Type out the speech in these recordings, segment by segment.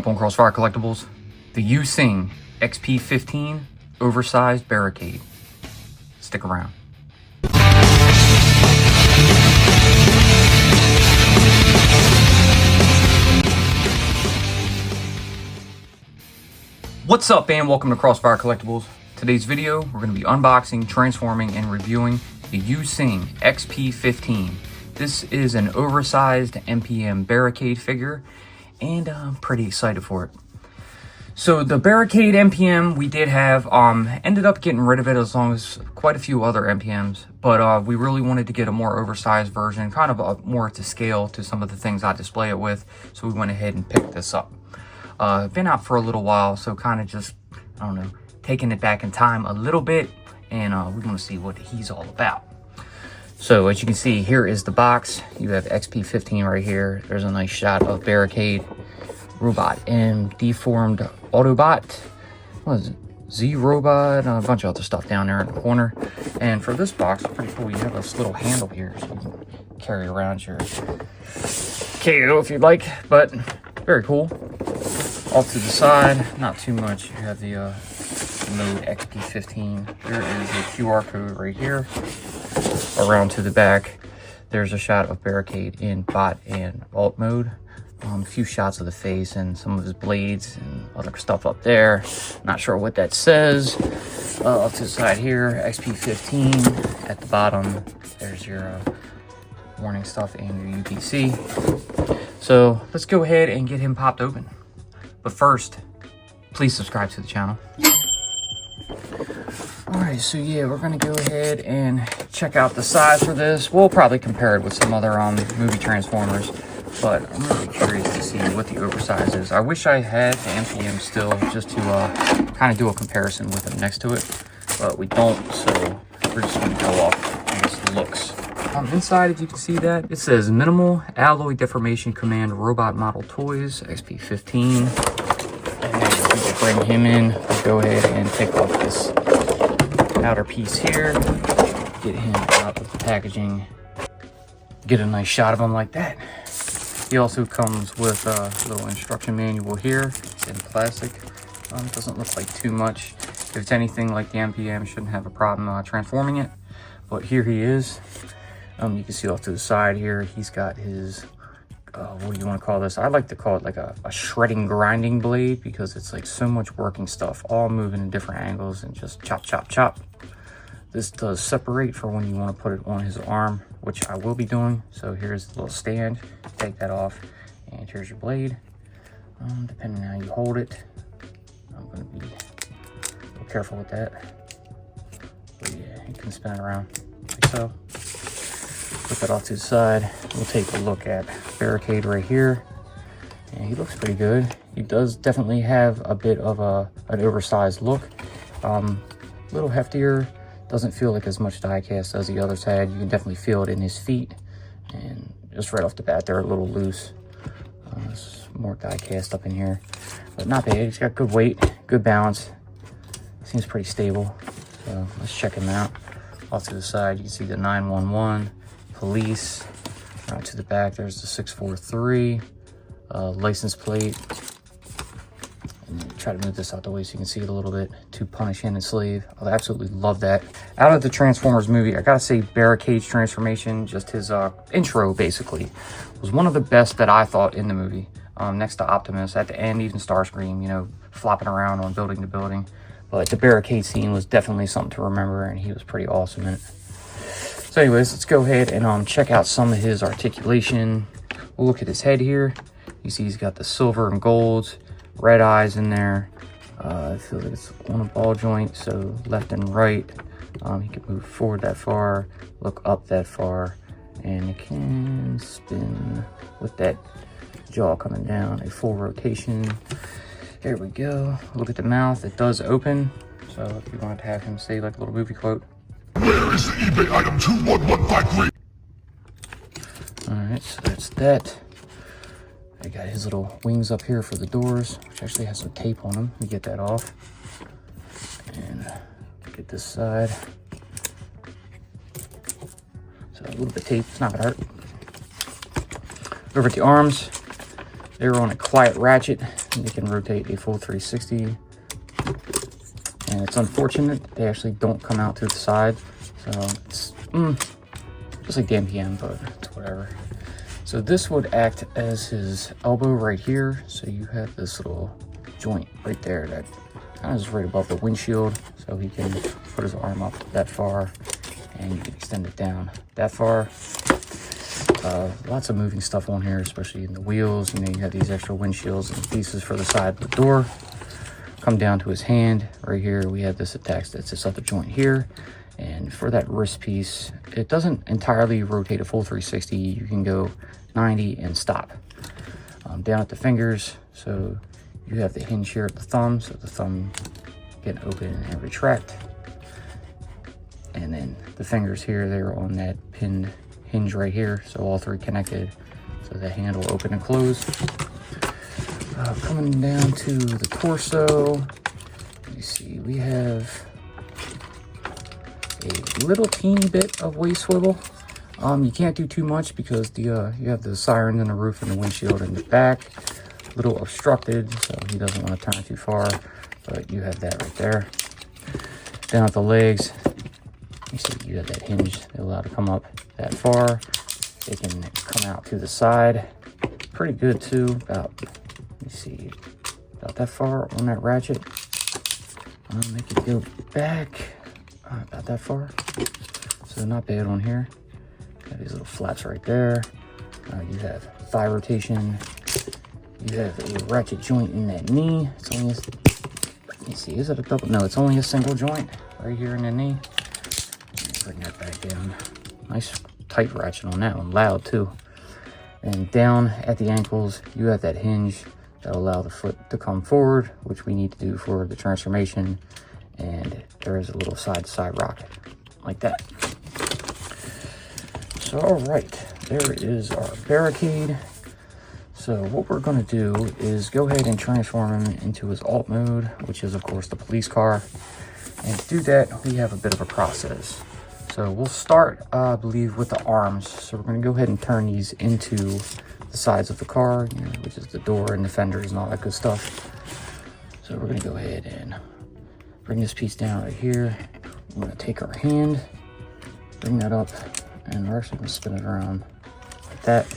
up on Crossfire Collectibles? The Yuexing XP-15 Oversized Barricade. Stick around. What's up, and welcome to Crossfire Collectibles. Today's video, we're going to be unboxing, transforming, and reviewing the Yuexing XP-15. This is an oversized MPM Barricade figure, and I'm pretty excited for it. So the Barricade MPM we did have, ended up getting rid of it as long as quite a few other MPMs, but we really wanted to get a more oversized version, kind of more to scale to some of the things I display it with, so we went ahead and picked this up. Been out for a little while, so kind of just, I don't know, taking it back in time a little bit, and we want to see what he's all about. So as you can see, here is the box. You have XP-15 right here. There's a nice shot of Barricade, Robot, and Deformed Autobot. What is it? Z-Robot, and a bunch of other stuff down there in the corner. And for this box, pretty cool. You have this little handle here, so you can carry around your KO if you'd like, but very cool. Off to the side, not too much. You have the mode XP-15. There is a QR code right here. Around to the back, there's a shot of Barricade in bot and alt mode. A few shots of the face and some of his blades and other stuff up there. Not sure what that says. Off to the side here, XP-15. At the bottom, there's your warning stuff and your UPC. So let's go ahead and get him popped open. But first, please subscribe to the channel. Alright, so yeah, we're going to go ahead and check out the size for this. We'll probably compare it with some other movie Transformers, but I'm really curious to see what the oversize is. I wish I had the MPM still, just to kind of do a comparison with them next to it, but we don't, so we're just going to go off on this looks. Inside, if you can see that, it says Minimal Alloy Deformation Command Robot Model Toys, XP-15. And bring him in. We'll go ahead and take off this outer piece here, get him out of the packaging, get a nice shot of him like that. He also comes with a little instruction manual here in plastic. Doesn't look like too much. If it's anything like the MPM, shouldn't have a problem transforming it. But here he is. You can see off to the side here, he's got his what do you want to call this? I like to call it like a shredding grinding blade, because it's like so much working stuff all moving in different angles and just chop chop chop. This does separate for when you want to put it on his arm, which I will be doing. So here's the little stand, take that off, and here's your blade. Depending on how you hold it, I'm going to be a little careful with that. But yeah, you can spin it around like so. Put that off to the side. We'll take a look at Barricade right here. And he looks pretty good. He does definitely have a bit of an oversized look. Little heftier. Doesn't feel like as much die cast as the others had. You can definitely feel it in his feet. And just right off the bat, they're a little loose. There's more die cast up in here. But not bad. He's got good weight, good balance. Seems pretty stable. So let's check him out. Off to the side, you can see the 911. Police. Right to the back, there's the 643 license plate. And try to move this out the way so you can see it a little bit. To punish him and slave. I absolutely love that. Out of the Transformers movie, I gotta say Barricade's transformation, just his intro basically, was one of the best that I thought in the movie. Next to Optimus, at the end even Starscream, you know, flopping around on building to building. But the Barricade scene was definitely something to remember, and he was pretty awesome in it. So anyways, let's go ahead and check out some of his articulation. We'll look at his head here. You see he's got the silver and gold, red eyes in there. I feel like it's on a ball joint, so left and right. He can move forward that far, look up that far, and it can spin with that jaw coming down, a full rotation. There we go. Look at the mouth, it does open. So if you wanted to have him say like a little movie quote. Where is the eBay item 21153? Alright, so that's that. I got his little wings up here for the doors, which actually has some tape on them. We get that off. And get this side. So a little bit of tape, it's not gonna hurt. Over at the arms, They're on a quiet ratchet, and they can rotate a full 360. And it's unfortunate they actually don't come out to the side. So it's just like the MPM, but it's whatever. So this would act as his elbow right here. So you have this little joint right there that kind of is right above the windshield. So he can put his arm up that far, and you can extend it down that far. Lots of moving stuff on here, especially in the wheels. You know, you have these extra windshields and pieces for the side of the door. Come down to his hand right here. We have this attached. That's this other joint here. And for that wrist piece, it doesn't entirely rotate a full 360. You can go 90 and stop. Down at the fingers, so you have the hinge here at the thumb, so the thumb can open and retract. And then the fingers here, they're on that pinned hinge right here, so all three connected, so the hand will open and close. Coming down to the torso, you see we have a little teeny bit of waist swivel. You can't do too much because the you have the sirens in the roof and the windshield in the back, a little obstructed, so he doesn't want to turn it too far, but you have that right there. Down at the legs, you see you have that hinge. They're allowed to come up that far. They can come out to the side pretty good too, about, let me see, about that far on that ratchet. They can go back about that far, so not bad on here. Got these little flaps right there. You have thigh rotation. You have a ratchet joint in that knee. It's only a, let me see, is it a double? No, it's only a single joint right here in the knee. Bring that back down. Nice tight ratchet on that one, loud too. And down at the ankles, you have that hinge that will allow the foot to come forward, which we need to do for the transformation. And there is a little side-to-side rocket like that. So, all right, there is our barricade. So what we're going to do is go ahead and transform him into his alt mode, which is of course the police car. And to do that, we have a bit of a process. So we'll start, I believe, with the arms. So we're going to go ahead and turn these into the sides of the car, you know, which is the door and the fenders and all that good stuff. So we're going to go ahead and bring this piece down right here. We're going to take our hand, bring that up, and we're actually going to spin it around like that.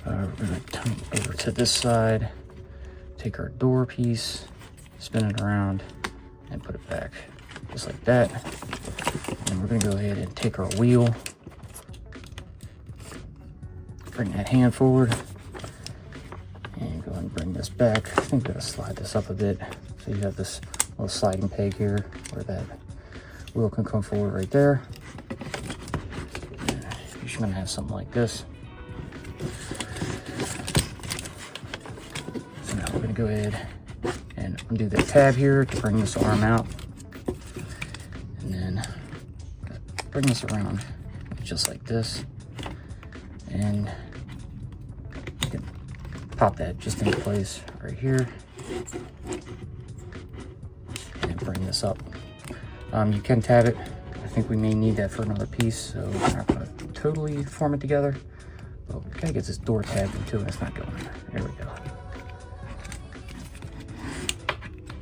We're going to turn it over to this side, take our door piece, spin it around, and put it back just like that. And we're going to go ahead and take our wheel, bring that hand forward, and go and bring this back. I think we're going to slide this up a bit. So you have this little sliding peg here where that wheel can come forward right there. You're just going to have something like this. So now we're going to go ahead and undo the tab here to bring this arm out. And then bring this around just like this. And you can pop that just into place right here. And bring this up. You can tab it. I think we may need that for another piece, so we're not going to totally form it together. But we gotta get this door tabbed into it. It's not going there. There we go.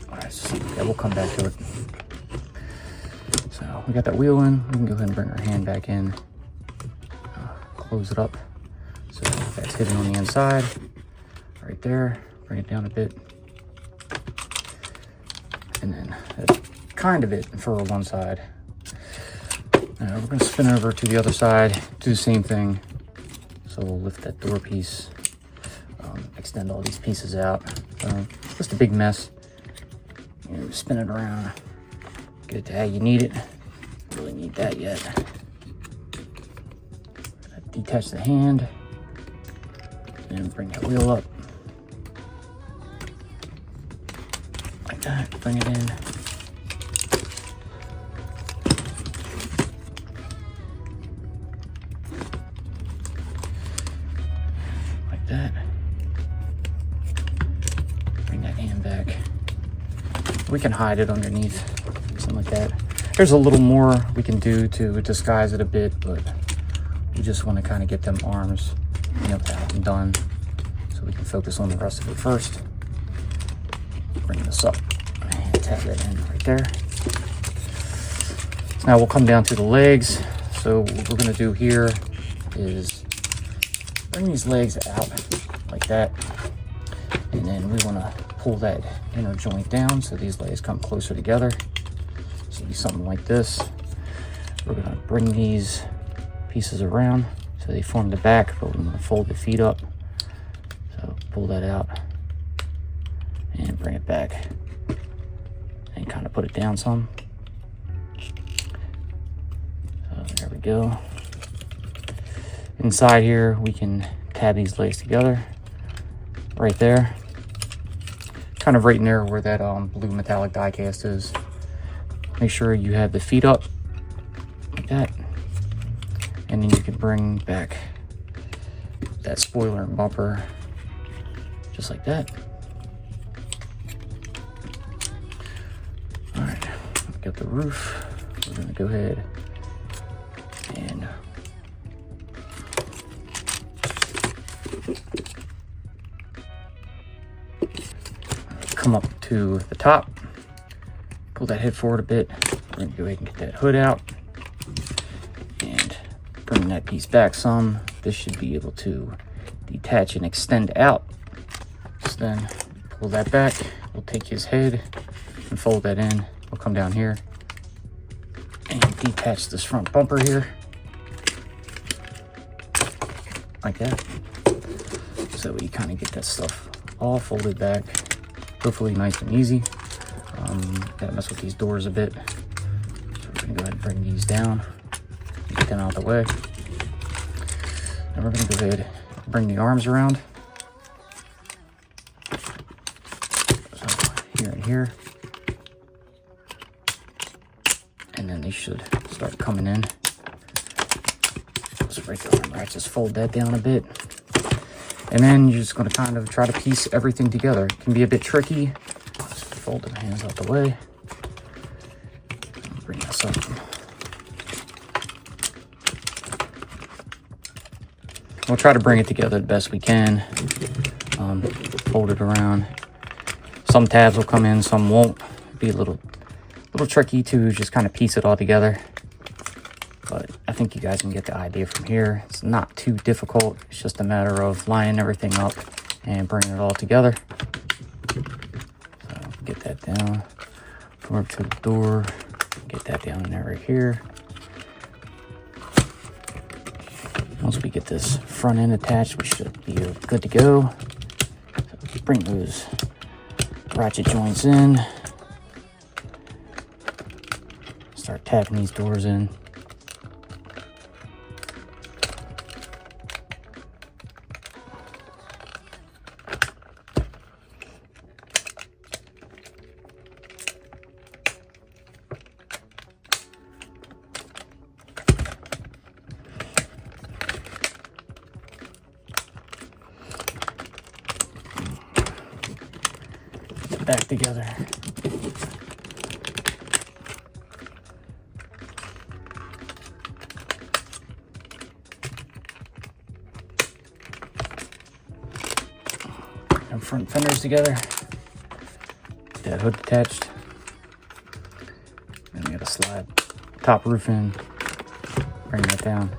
Alright, so yeah, we'll come back to it. So we got that wheel in. We can go ahead and bring our hand back in. Close it up. So that's hidden on the inside. Right there. Bring it down a bit. And then that's kind of it for one side. Now we're going to spin over to the other side, do the same thing. So we'll lift that door piece, extend all these pieces out. Just a big mess. You know, spin it around, get it to how you need it. Don't really need that yet. Detach the hand, and bring that wheel up. Like that, bring it in. That. Bring that hand back. We can hide it underneath, something like that. There's a little more we can do to disguise it a bit, but we just want to kind of get them arms, you know, out and done. So so we can focus on the rest of it first. Bring this up and tap that in right there. Now we'll come down to the legs. So what we're going to do here is bring these legs out like that, and then we want to pull that inner joint down so these legs come closer together. So it'll be something like this. We're going to bring these pieces around so they form the back, but we're going to fold the feet up. So pull that out and bring it back and kind of put it down some. So there we go. Inside here, we can tab these legs together right there, kind of right in there where that blue metallic die cast is. Make sure you have the feet up like that, and then you can bring back that spoiler and bumper just like that. All right, got the roof. We're gonna go ahead and come up to the top, pull that head forward a bit. We're gonna go ahead and get that hood out and bring that piece back some. This should be able to detach and extend out. So then pull that back. We'll take his head and fold that in. We'll come down here and detach this front bumper here like that. So we kind of get that stuff all folded back, hopefully nice and easy. Gotta mess with these doors a bit. So we're gonna go ahead and bring these down, get them out of the way. And we're gonna go ahead and bring the arms around. So here and here. And then they should start coming in. Let's break the arm right, just fold that down a bit. And then you're just gonna kind of try to piece everything together. It can be a bit tricky. Just fold the hands out the way. Bring this up. We'll try to bring it together the best we can. Fold it around. Some tabs will come in, some won't. Be a little tricky to just kind of piece it all together. But I think you guys can get the idea from here. It's not too difficult. It's just a matter of lining everything up and bringing it all together. So get that down. Come over to the door. Get that down in there right here. Once we get this front end attached, we should be good to go. So bring those ratchet joints in. Start tapping these doors in. Back together. And front fenders together. Get that hood attached. Then we gotta slide top roof in. Bring that down.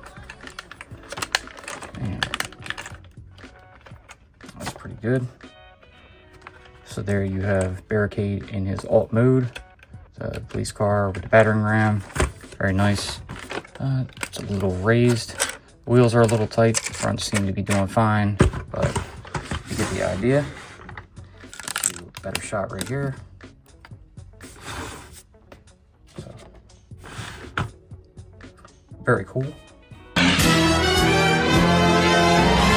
And that's pretty good. So there you have Barricade in his alt mode. The police car with the battering ram. Very nice. It's a little raised. The wheels are a little tight. The front seem to be doing fine, but you get the idea. Do a better shot right here. So, very cool.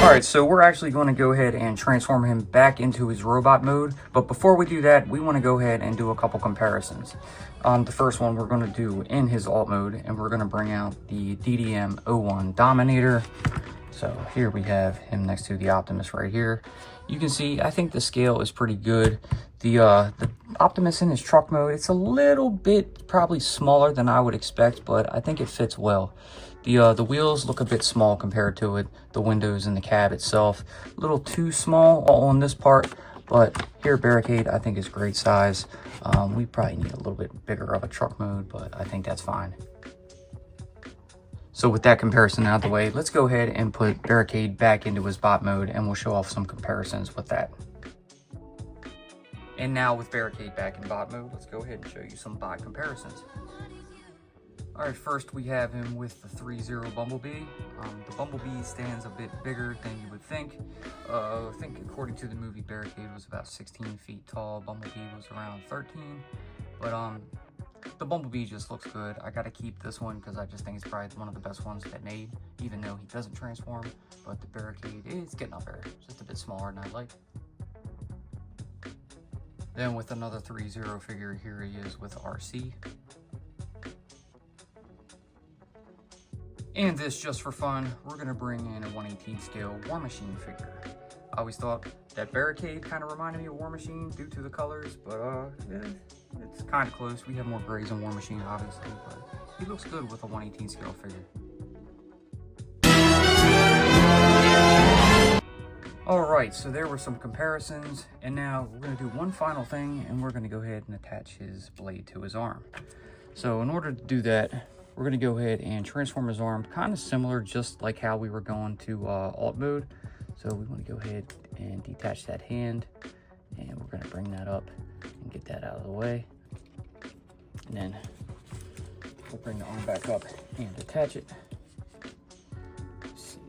All right, so we're actually going to go ahead and transform him back into his robot mode. But before we do that, we want to go ahead and do a couple comparisons. The first one we're going to do in his alt mode, and we're going to bring out the DDM-01 Dominator. So here we have him next to the Optimus right here. You can see, I think the scale is pretty good. The Optimus in his truck mode, it's a little bit probably smaller than I would expect, but I think it fits well. The wheels look a bit small compared to it. The windows and the cab itself, a little too small on this part, but here at Barricade, I think it's great size. We probably need a little bit bigger of a truck mode, but I think that's fine. So with that comparison out of the way, let's go ahead and put Barricade back into his bot mode, and we'll show off some comparisons with that. And now with Barricade back in bot mode, let's go ahead and show you some bot comparisons. All right, first we have him with the 3.0 Bumblebee. The Bumblebee stands a bit bigger than you would think. I think according to the movie, Barricade was about 16 feet tall. Bumblebee was around 13. But the Bumblebee just looks good. I gotta keep this one because I just think it's probably one of the best ones that made, even though he doesn't transform. But the Barricade is getting up there. Just a bit smaller than I'd like. Then with another 3.0 figure, here he is with RC. And this, just for fun, we're gonna bring in a 1/18 scale War Machine figure. I always thought that Barricade kind of reminded me of War Machine due to the colors, but yeah, it's kind of close. We have more grays in War Machine, obviously, but he looks good with a 1/18 scale figure. Alright, so there were some comparisons, and now we're gonna do one final thing, and we're gonna go ahead and attach his blade to his arm. So in order to do that, we're going to go ahead and transform his arm, kind of similar, just like how we were going to alt mode. So we want to go ahead and detach that hand, and we're going to bring that up and get that out of the way. And then we'll bring the arm back up and attach it. Let's see.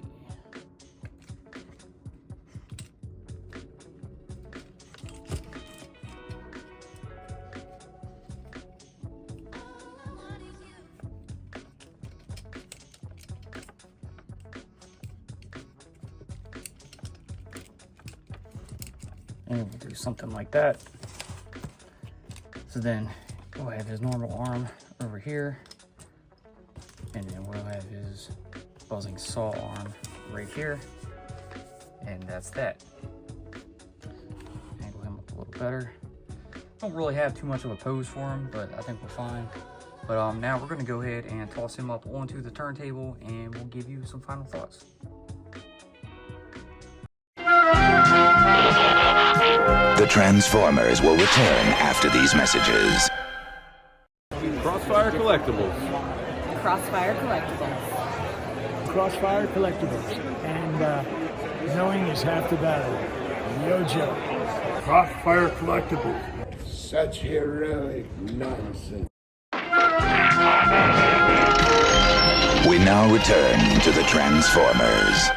And we'll do something like that. So then we'll have his normal arm over here, and then we'll have his buzzing saw arm right here, and that's that. Angle him up a little better. Don't really have too much of a pose for him, but I think we're fine. But now we're gonna go ahead and toss him up onto the turntable, and we'll give you some final thoughts. The Transformers will return after these messages. Crossfire Collectibles. Crossfire Collectibles. Crossfire Collectibles. And knowing is half the battle. Yo, Joe. Crossfire Collectibles. Such heroic nonsense. We now return to the Transformers.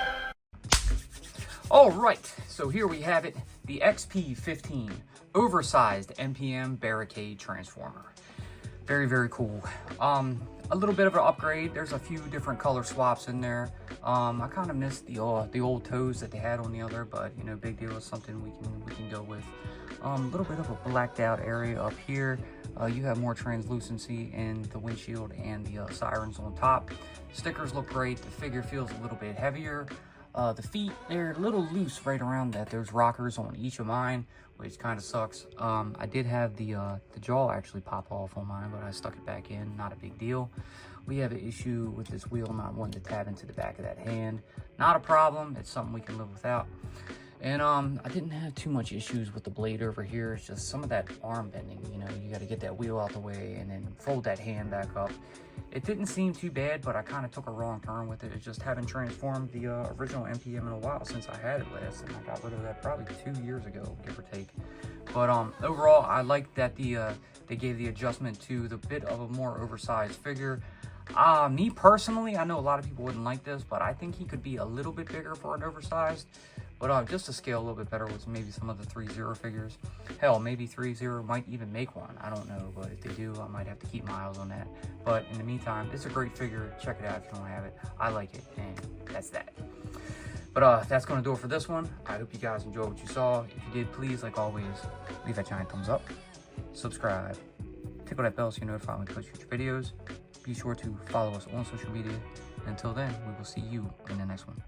All right, so here we have it, the XP-15 Oversized MPM Barricade Transformer. Very, very cool. A little bit of an upgrade. There's a few different color swaps in there. I kind of missed the old toes that they had on the other, but you know, big deal is something we can go with. A little bit of a blacked out area up here. You have more translucency in the windshield and the sirens on top. Stickers look great. The figure feels a little bit heavier. The feet, they're a little loose right around that. There's rockers on each of mine, which kind of sucks. I did have the jaw actually pop off on mine, but I stuck it back in. Not a big deal. We have an issue with this wheel not wanting to tab into the back of that hand. Not a problem. It's something we can live without. And I didn't have too much issues with the blade over here. It's just some of that arm bending. You know, you got to get that wheel out the way and then fold that hand back up. It didn't seem too bad, but I kind of took a wrong turn with it. It just haven't transformed the original MPM in a while since I had it last, and I got rid of that probably 2 years ago, give or take. But overall, I like that they gave the adjustment to the bit of a more oversized figure. Me personally, I know a lot of people wouldn't like this, but I think he could be a little bit bigger for an oversized. But just to scale a little bit better with maybe some of the 3.0 figures. Hell, maybe 3.0 might even make one. I don't know, but if they do, I might have to keep my eyes on that. But in the meantime, it's a great figure. Check it out if you don't have it. I like it, and that's that. But that's going to do it for this one. I hope you guys enjoyed what you saw. If you did, please, like always, leave that giant thumbs up. Subscribe. Tickle that bell so you're notified when we post future videos. Be sure to follow us on social media. Until then, we will see you in the next one.